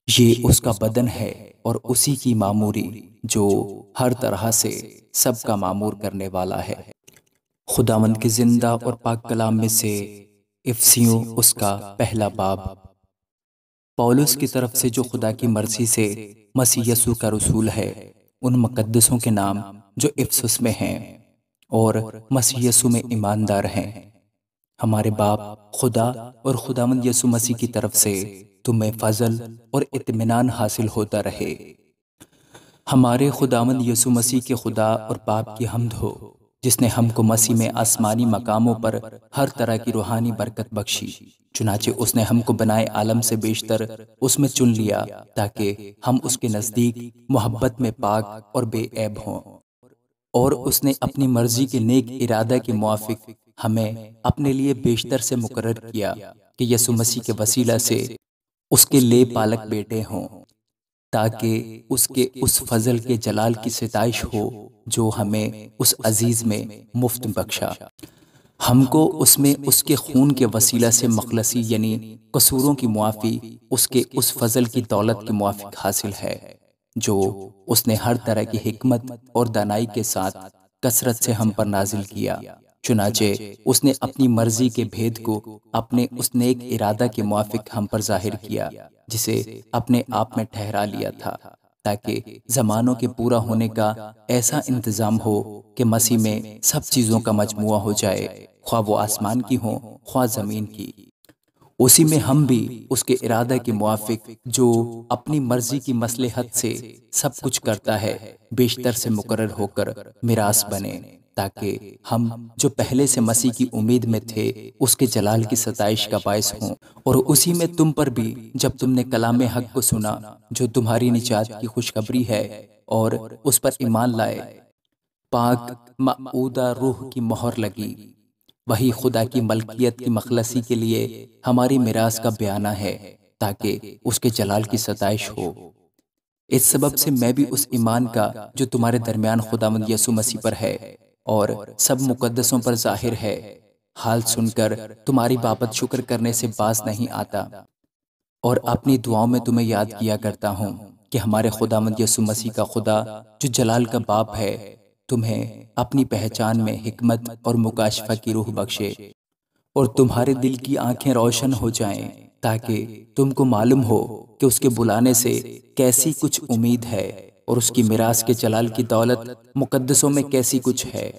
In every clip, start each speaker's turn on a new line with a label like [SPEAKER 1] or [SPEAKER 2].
[SPEAKER 1] یہ اس کا بدن ہے اور اسی کی معموری جو ہر طرح سے سب کا معمور کرنے والا ہے۔ خداوند کے زندہ اور پاک کلام میں سے افسیوں اس کا پہلا باب۔ پولس کی طرف سے جو خدا کی مرضی سے مسیح یسوع کا رسول ہے، ان مقدسوں کے نام جو افسس میں ہیں اور مسیح یسوع میں ایماندار ہیں۔ ہمارے باپ خدا اور خداوند یسوع مسیح کی طرف سے تمہیں فضل اور اطمینان حاصل ہوتا رہے۔ ہمارے خداوند یسوع مسیح کے خدا اور باپ کی حمد ہو، جس نے ہم کو مسیح میں آسمانی مقاموں پر ہر طرح کی روحانی برکت بخشی۔ چنانچہ اس نے ہم کو بنائے عالم سے بیشتر اس میں چن لیا، تاکہ ہم اس کے نزدیک محبت میں پاک اور بے عیب ہوں۔ اور اس نے اپنی مرضی کے نیک ارادہ کے موافق ہمیں اپنے لیے بیشتر سے مقرر کیا کہ یسوع مسیح کے وسیلہ سے اس کے لے پالک بیٹے ہوں، تاکہ اس کے اس فضل کے جلال کی ستائش ہو جو ہمیں اس عزیز میں مفت بخشا۔ ہم کو اس میں اس کے خون کے وسیلہ سے مخلصی یعنی قصوروں کی معافی اس کے اس فضل کی دولت کے موافق حاصل ہے، جو اس نے ہر طرح کی حکمت اور دانائی کے ساتھ کثرت سے ہم پر نازل کیا۔ چنانچہ اس نے اپنی مرضی کے بھید کو اپنے اس نیک ارادہ کے موافق ہم پر ظاہر کیا، جسے اپنے آپ میں ٹھہرا لیا تھا، تاکہ زمانوں کے پورا ہونے کا ایسا انتظام ہو کہ مسیح میں سب چیزوں کا مجموعہ ہو جائے، خواہ وہ آسمان کی ہوں خواہ زمین کی۔ اسی میں ہم بھی اس کے ارادہ کے موافق، جو اپنی مرضی کی مصلحت سے سب کچھ کرتا ہے، بیشتر سے مقرر ہو کر میراث بنے، تاکہ ہم جو پہلے سے مسیح کی امید میں تھے اس کے جلال کی ستائش کا باعث ہوں۔ اور اسی میں تم پر بھی، جب تم نے کلام حق کو سنا جو تمہاری نجات کی خوشخبری ہے، اور اس پر ایمان لائے، پاک معودہ روح کی مہر لگی، وہی خدا کی ملکیت کی مخلصی کے لیے ہماری میراث کا بیانہ ہے، تاکہ اس کے جلال کی ستائش ہو۔ اس سبب سے میں بھی اس ایمان کا جو تمہارے درمیان خداوند یسوع مسیح پر ہے اور سب مقدسوں پر ظاہر ہے، حال سن کر تمہاری بابت شکر کرنے سے باز نہیں آتا، اور اپنی دعاؤں میں تمہیں یاد کیا کرتا ہوں کہ ہمارے خداوند یسوع مسیح کا خدا جو جلال کا باپ ہے، تمہیں اپنی پہچان میں حکمت اور مکاشفہ کی روح بخشے، اور تمہارے دل کی آنکھیں روشن ہو جائیں، تاکہ تم کو معلوم ہو کہ اس کے بلانے سے کیسی کچھ امید ہے، اور اس کی میراث کے جلال کی دولت مقدسوں میں کیسی کچھ ہے،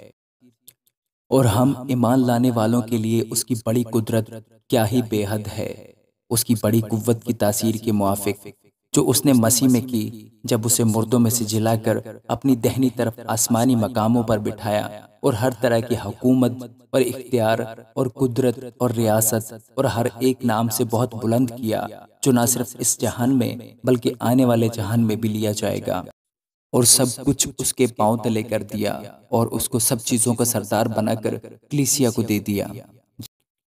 [SPEAKER 1] اور ہم ایمان لانے والوں کے لیے اس کی بڑی قدرت کیا ہی بے حد ہے، اس کی بڑی قوت کی تاثیر کے موافق جو اس نے مسیح میں کی، جب اسے مردوں میں سے جلا کر اپنی دہنی طرف آسمانی مقاموں پر بٹھایا، اور ہر طرح کی حکومت اور اختیار اور قدرت اور ریاست اور ہر ایک نام سے بہت بلند کیا، جو نہ صرف اس جہان میں بلکہ آنے والے جہان میں بھی لیا جائے گا، اور سب کچھ اس کے پاؤں تلے کر دیا، اور اس کو سب چیزوں کا سردار بنا کر کلیسیا کو دے دیا۔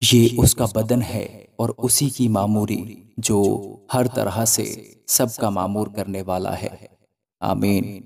[SPEAKER 1] یہ اس کا بدن ہے اور اسی کی معموری جو ہر طرح سے سب کا معمور کرنے والا ہے۔ آمین۔